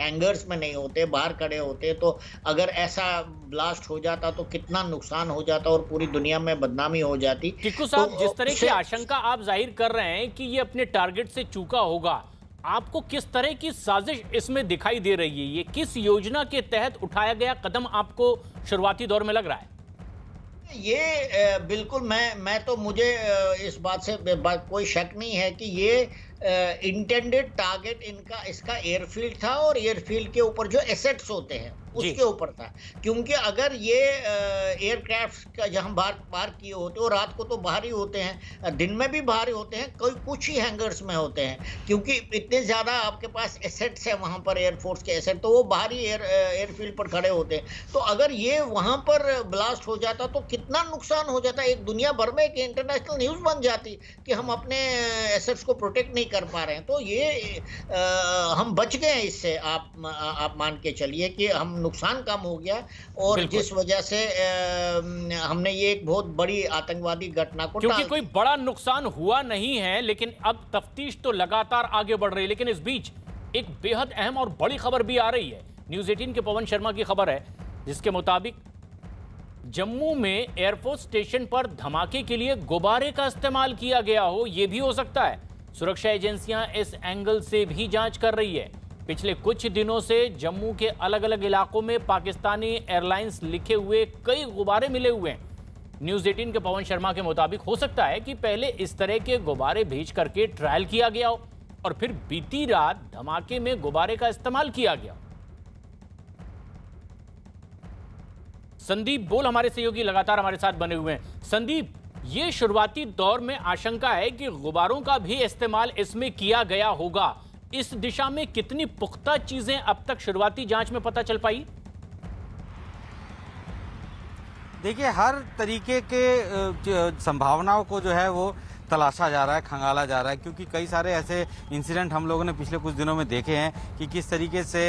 हैंगर्स में नहीं होते, बाहर खड़े होते। तो अगर ऐसा ब्लास्ट हो जाता तो कितना नुकसान हो जाता और पूरी दुनिया में बदनामी हो जाती। टिक्कू साहब, तो जिस तरह की आशंका आप जाहिर कर रहे हैं कि ये अपने टारगेट से चूका होगा, आपको किस तरह की साजिश इसमें दिखाई दे रही है? ये किस योजना के तहत उठाया गया कदम आपको शुरुआती दौर में लग रहा है? ये बिल्कुल मैं तो मुझे इस बात से कोई शक नहीं है कि ये इंटेंडेड टारगेट इसका एयरफील्ड था, और एयरफील्ड के ऊपर जो एसेट्स होते हैं उसके ऊपर था। क्योंकि अगर ये एयरक्राफ्ट का जहां बाहर किए होते और रात को तो बाहर ही होते हैं, दिन में भी बाहर ही होते हैं, कुछ ही हैंगर्स में होते हैं, क्योंकि इतने ज्यादा आपके पास एसेट्स है वहां पर, एयरफोर्स के एसेट, तो वो बाहर ही एयरफील्ड पर खड़े होते हैं। तो अगर ये वहां पर ब्लास्ट हो जाता तो कितना नुकसान हो जाता, एक दुनिया भर में एक इंटरनेशनल न्यूज बन जाती कि हम अपने एसेट्स को प्रोटेक्ट नहीं कर पा रहे हैं। तो ये हम बच गए इससे, आप मान के चलिए कि हम नुकसान कम हो गया, और जिस वजह से हमने ये एक बहुत बड़ी आतंकवादी घटना को, क्योंकि कोई बड़ा नुकसान हुआ नहीं है, लेकिन अब तफ्तीश तो लगातार आगे बढ़ रही है। लेकिन इस बीच एक बेहद अहम और बड़ी खबर भी आ रही है। न्यूज़ 18 के पवन शर्मा की खबर है, जिसके मुताबिक जम्मू में एयरफोर्स स्टेशन पर धमाके के लिए गुब्बारे का इस्तेमाल किया गया हो, यह भी हो सकता है। सुरक्षा एजेंसियां इस एंगल से भी जांच कर रही है। पिछले कुछ दिनों से जम्मू के अलग अलग इलाकों में पाकिस्तानी एयरलाइंस लिखे हुए कई गुब्बारे मिले हुए हैं। न्यूज़ 18 के पवन शर्मा के मुताबिक हो सकता है कि पहले इस तरह के गुब्बारे भेज करके ट्रायल किया गया हो और फिर बीती रात धमाके में गुब्बारे का इस्तेमाल किया गया। संदीप बोल हमारे सहयोगी लगातार हमारे साथ बने हुए हैं। संदीप, ये शुरुआती दौर में आशंका है कि गुब्बारों का भी इस्तेमाल इसमें किया गया होगा। इस दिशा में कितनी पुख्ता चीजें अब तक शुरुआती जांच में पता चल पाई? देखिए, हर तरीके के संभावनाओं को जो है वो तलाशा जा रहा है, खंगाला जा रहा है, क्योंकि कई सारे ऐसे इंसिडेंट हम लोगों ने पिछले कुछ दिनों में देखे हैं कि किस तरीके से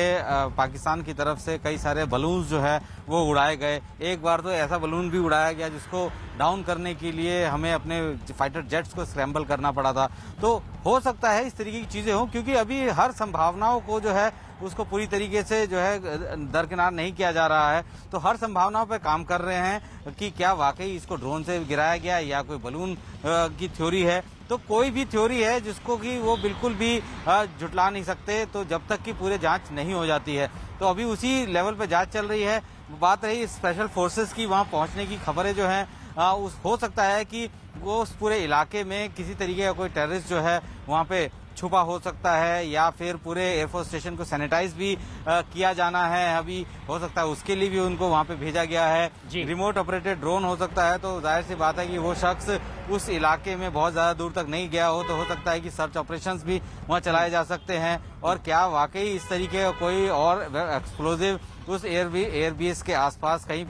पाकिस्तान की तरफ से कई सारे बलून्स जो है वो उड़ाए गए। एक बार तो ऐसा बलून भी उड़ाया गया जिसको डाउन करने के लिए हमें अपने फाइटर जेट्स को स्क्रैम्बल करना पड़ा था। तो हो सकता है इस तरीके की चीजें हों, क्योंकि अभी हर संभावनाओं को जो है उसको पूरी तरीके से जो है दरकिनार नहीं किया जा रहा है। तो हर संभावनाओं पर काम कर रहे हैं कि क्या वाकई इसको ड्रोन से गिराया गया या कोई बलून की थ्योरी है। तो कोई भी थ्योरी है जिसको कि वो बिल्कुल भी झुटला नहीं सकते, तो जब तक कि पूरे जांच नहीं हो जाती है। तो अभी उसी लेवल पे जांच चल रही है। बात रही स्पेशल फोर्सेस की, वहां पहुंचने की खबरें जो हैं हो सकता है कि वो उस पूरे इलाके में किसी तरीके का कोई टेररिस्ट जो है वहाँ पे छुपा हो सकता है, या फिर पूरे एयरफोर्स स्टेशन को सैनिटाइज भी किया जाना है। अभी हो सकता है उसके लिए भी उनको वहां पे भेजा गया है। रिमोट ऑपरेटेड ड्रोन हो सकता है, तो जाहिर सी बात है कि वो शख्स उस इलाके में बहुत ज्यादा दूर तक नहीं गया हो, तो हो सकता है कि सर्च ऑपरेशंस भी वहां चलाए जा सकते हैं। और क्या वाकई इस तरीके का कोई और एक्सप्लोजिव उस एयरबेस के आसपास कहीं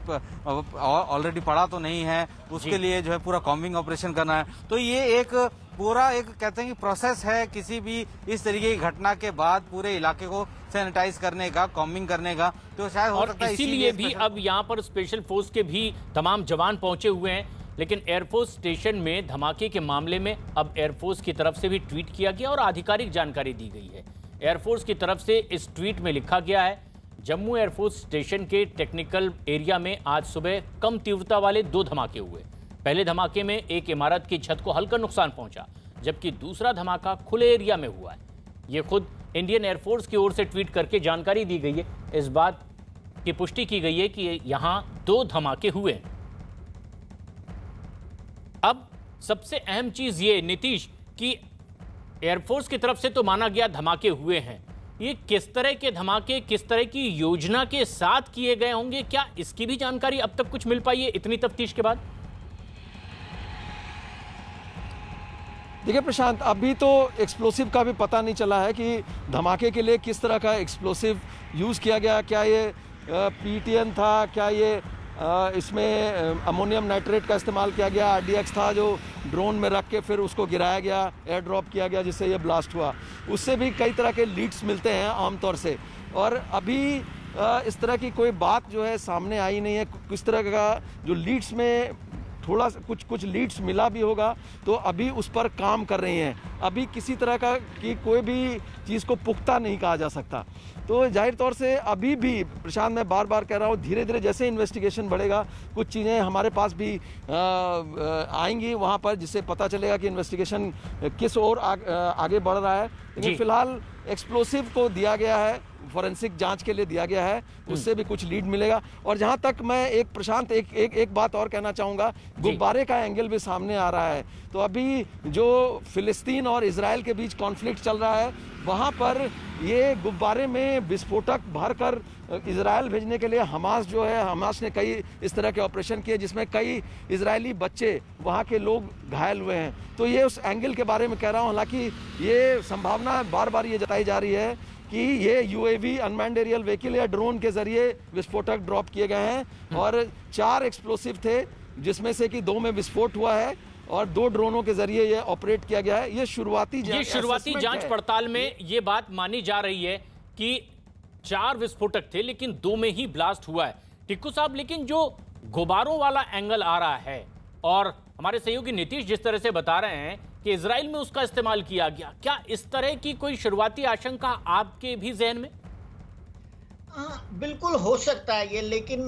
ऑलरेडी पड़ा तो नहीं है, उसके लिए जो है पूरा कॉम्बिंग ऑपरेशन करना है। तो ये एक पूरा एक कहते हैं कि प्रोसेस है किसी भी इस तरीके की घटना के बाद पूरे इलाके को सैनिटाइज करने का, कॉम्बिंग करने का। तो शायद हो सकता है इसीलिए भी अब यहाँ पर स्पेशल फोर्स के भी तमाम जवान पहुंचे हुए हैं। लेकिन एयरफोर्स स्टेशन में धमाके के मामले में अब एयरफोर्स की तरफ से भी ट्वीट किया गया और आधिकारिक जानकारी दी गई है। एयरफोर्स की तरफ से इस ट्वीट में लिखा गया है, जम्मू एयरफोर्स स्टेशन के टेक्निकल एरिया में आज सुबह कम तीव्रता वाले 2 धमाके हुए। पहले धमाके में एक इमारत की छत को हल्का नुकसान पहुंचा, जबकि दूसरा धमाका खुले एरिया में हुआ है। ये खुद इंडियन एयरफोर्स की ओर से ट्वीट करके जानकारी दी गई है। इस बात की पुष्टि की गई है कि यहां 2 धमाके हुए। अब सबसे अहम चीज ये नीतीश कि एयरफोर्स की तरफ से तो माना गया धमाके हुए हैं, ये किस तरह के धमाके, किस तरह की योजना के साथ किए गए होंगे, क्या इसकी भी जानकारी अब तक कुछ मिल पाई है इतनी तफ्तीश के बाद? देखिए प्रशांत, अभी तो एक्सप्लोसिव का भी पता नहीं चला है कि धमाके के लिए किस तरह का एक्सप्लोसिव यूज़ किया गया। क्या ये PTN था, क्या ये इसमें अमोनियम नाइट्रेट का इस्तेमाल किया गया, RDX था जो ड्रोन में रख के फिर उसको गिराया गया, एयर ड्रॉप किया गया जिससे ये ब्लास्ट हुआ। उससे भी कई तरह के लीड्स मिलते हैं आमतौर से, और अभी इस तरह की कोई बात जो है सामने आई नहीं है। किस तरह का जो लीड्स में थोड़ा कुछ लीड्स मिला भी होगा, तो अभी उस पर काम कर रही हैं। अभी किसी तरह का कि कोई भी चीज़ को पुख्ता नहीं कहा जा सकता। तो जाहिर तौर से अभी भी प्रशांत, मैं बार बार कह रहा हूँ, धीरे धीरे जैसे इन्वेस्टिगेशन बढ़ेगा कुछ चीज़ें हमारे पास भी आएंगी वहाँ पर, जिससे पता चलेगा कि इन्वेस्टिगेशन किस ओर आगे बढ़ रहा है। लेकिन फिलहाल एक्सप्लोसिव को दिया गया है, फॉरेंसिक जांच के लिए दिया गया है, उससे भी कुछ लीड मिलेगा। और जहां तक मैं एक बात और कहना चाहूंगा, गुब्बारे का एंगल भी सामने आ रहा है। तो अभी जो फिलिस्तीन और इजराइल के बीच कॉन्फ्लिक्ट चल रहा है, वहां पर ये गुब्बारे में विस्फोटक भरकर इजराइल भेजने के लिए हमास ने कई इस तरह के ऑपरेशन किए, जिसमें कई इजरायली बच्चे, वहाँ के लोग घायल हुए हैं। तो ये उस एंगल के बारे में कह रहा हूँ। हालांकि ये संभावना बार बार ये जताई जा रही है कि ये UAV अनमैन्ड एरियल व्हीकल या ड्रोन के जरिए विस्फोटक ड्रॉप किए गए हैं, और 4 एक्सप्लोसिव थे, जिसमें से कि 2 में विस्फोट हुआ है और 2 ड्रोनों के जरिए ये ऑपरेट किया गया है। ये शुरुआती जांच पड़ताल में ये बात मानी जा रही है कि 4 विस्फोटक थे, लेकिन 2 में ही ब्लास्ट हुआ है। टिक्कू साहब, लेकिन जो गुब्बारों वाला एंगल आ रहा है, और हमारे सहयोगी नीतीश जिस तरह से बता रहे हैं कि इजराइल में उसका इस्तेमाल किया गया, क्या इस तरह की कोई शुरुआती आशंका आपके भी जहन में? बिल्कुल हो सकता है ये, लेकिन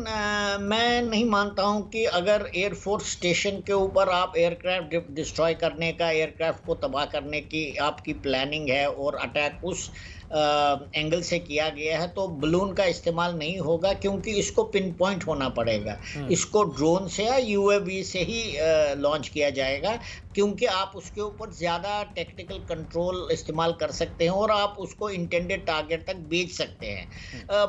मैं नहीं मानता हूं कि अगर एयरफोर्स स्टेशन के ऊपर आप एयरक्राफ्ट डिस्ट्रॉय करने का, एयरक्राफ्ट को तबाह करने की आपकी प्लानिंग है और अटैक उस एंगल से किया गया है, तो बलून का इस्तेमाल नहीं होगा, क्योंकि इसको पिन पॉइंट होना पड़ेगा। इसको ड्रोन से या UAV से ही लॉन्च किया जाएगा, क्योंकि आप उसके ऊपर ज़्यादा टेक्निकल कंट्रोल इस्तेमाल कर सकते हैं और आप उसको इंटेंडेड टारगेट तक भेज सकते हैं।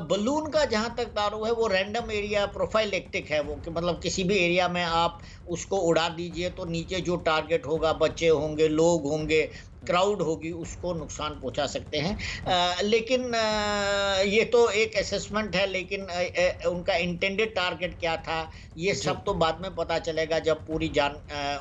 बलून का जहाँ तक तारुफ है, वो रैंडम एरिया प्रोफाइलेक्टिक है, वो कि मतलब किसी भी एरिया में आप उसको उड़ा दीजिए तो नीचे जो टारगेट होगा, बच्चे होंगे, लोग होंगे, क्राउड होगी, उसको नुकसान पहुंचा सकते हैं। लेकिन ये तो एक असेसमेंट है, लेकिन उनका इंटेंडेड टारगेट क्या था, ये सब तो बाद में पता चलेगा जब पूरी जान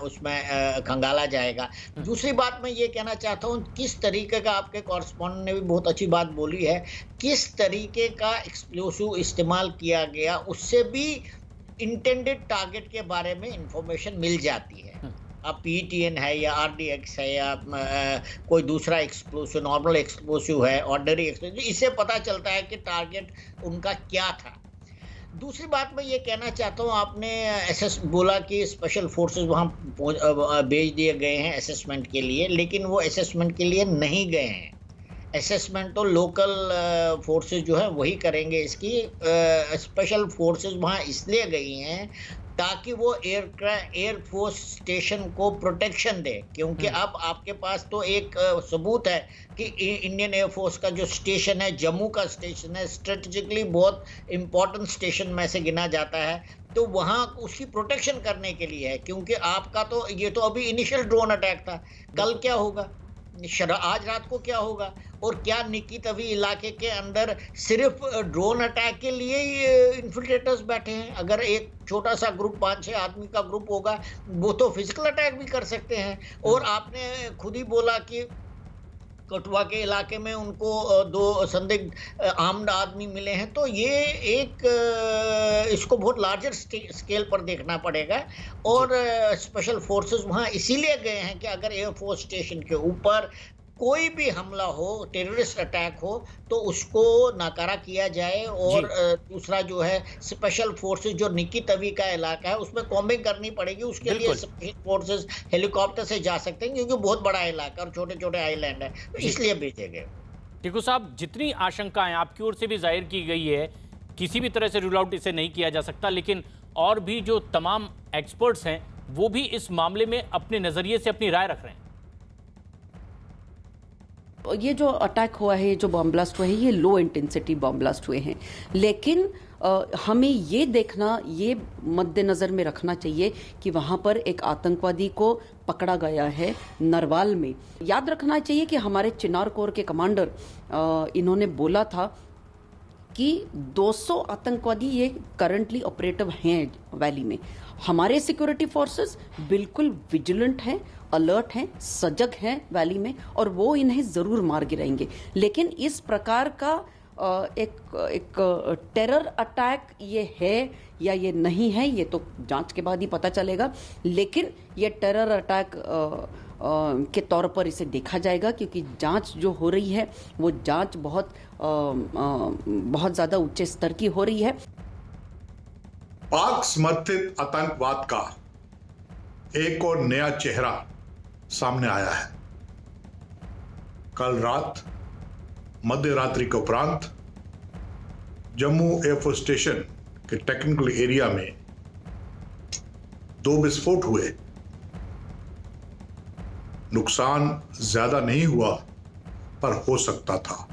उसमें खंगाला जाएगा। दूसरी बात मैं ये कहना चाहता हूँ, किस तरीके का, आपके कॉरेस्पॉन्डेंट ने भी बहुत अच्छी बात बोली है, किस तरीके का एक्सप्लोसिव इस्तेमाल किया गया, उससे भी इंटेंडेड टारगेट के बारे में इंफॉर्मेशन मिल जाती है। अब PTN है या RDX है या कोई दूसरा एक्सप्लोसिव, नॉर्मल एक्सप्लोसिव है, ऑर्डिनरी एक्सप्लोसिव, इससे पता चलता है कि टारगेट उनका क्या था। दूसरी बात मैं ये कहना चाहता हूँ, आपने बोला कि स्पेशल फोर्सेस वहाँ भेज दिए गए हैं असेसमेंट के लिए, लेकिन वो असेसमेंट के लिए नहीं गए हैं। असेसमेंट तो लोकल फोर्सेस जो है वही करेंगे इसकी। स्पेशल फोर्सेस वहाँ इसलिए गई हैं ताकि वो एयरफोर्स स्टेशन को प्रोटेक्शन दे, क्योंकि अब आपके पास तो एक सबूत है कि इंडियन एयरफोर्स का जो स्टेशन है, जम्मू का स्टेशन है, स्ट्रेटेजिकली बहुत इंपॉर्टेंट स्टेशन में से गिना जाता है, तो वहाँ उसकी प्रोटेक्शन करने के लिए है। क्योंकि आपका तो ये तो अभी इनिशियल ड्रोन अटैक था, कल क्या होगा, आज रात को क्या होगा, और क्या निकी तवी इलाके के अंदर सिर्फ ड्रोन अटैक के लिए ही इन्फिल्ट्रेटर्स बैठे हैं? अगर एक छोटा सा ग्रुप 5-6 आदमी का ग्रुप होगा, वो तो फिजिकल अटैक भी कर सकते हैं। और आपने खुद ही बोला कि कठुआ के इलाके में उनको 2 संदिग्ध आर्म्ड आदमी मिले हैं, तो ये एक इसको बहुत लार्जर स्केल पर देखना पड़ेगा। और स्पेशल फोर्सेस वहाँ इसीलिए गए हैं कि अगर एयरफोर्स स्टेशन के ऊपर कोई भी हमला हो, टेररिस्ट अटैक हो, तो उसको नाकारा किया जाए। और दूसरा जो है स्पेशल फोर्सेस, जो निकी तवी का इलाका है, उसमें कॉम्बिंग करनी पड़ेगी। उसके लिए स्पेशल फोर्सेस हेलीकॉप्टर से जा सकते हैं, क्योंकि बहुत बड़ा इलाका और छोटे छोटे आइलैंड है, तो इसलिए भेजे गए। टीकू साहब, जितनी आशंकाएं आपकी ओर से भी जाहिर की गई है, किसी भी तरह से रूल आउट इसे नहीं किया जा सकता, लेकिन और भी जो तमाम एक्सपर्ट्स हैं वो भी इस मामले में अपने नजरिए से अपनी राय रख रहे हैं। ये जो अटैक हुआ है, जो बॉम्ब ब्लास्ट हुआ है, ये लो इंटेंसिटी बॉम्ब ब्लास्ट हुए हैं, लेकिन हमें ये देखना, ये मद्देनज़र में रखना चाहिए कि वहाँ पर एक आतंकवादी को पकड़ा गया है नरवाल में। याद रखना चाहिए कि हमारे चिनार कोर के कमांडर इन्होंने बोला था कि 200 आतंकवादी ये करंटली ऑपरेटिव हैं वैली में। हमारे सिक्योरिटी फोर्सेस बिल्कुल विजिलेंट हैं, अलर्ट हैं, सजग हैं वैली में, और वो इन्हें ज़रूर मार गिराएंगे। लेकिन इस प्रकार का एक टेरर अटैक ये है या ये नहीं है, ये तो जांच के बाद ही पता चलेगा। लेकिन ये टेरर अटैक के तौर पर इसे देखा जाएगा, क्योंकि जांच जो हो रही है वो जांच बहुत ज़्यादा उच्च स्तर की हो रही है। पाक समर्थित आतंकवाद का एक और नया चेहरा सामने आया है। कल रात मध्य रात्रि के उपरांत जम्मू एयरफोर्स स्टेशन के टेक्निकल एरिया में 2 विस्फोट हुए। नुकसान ज्यादा नहीं हुआ, पर हो सकता था।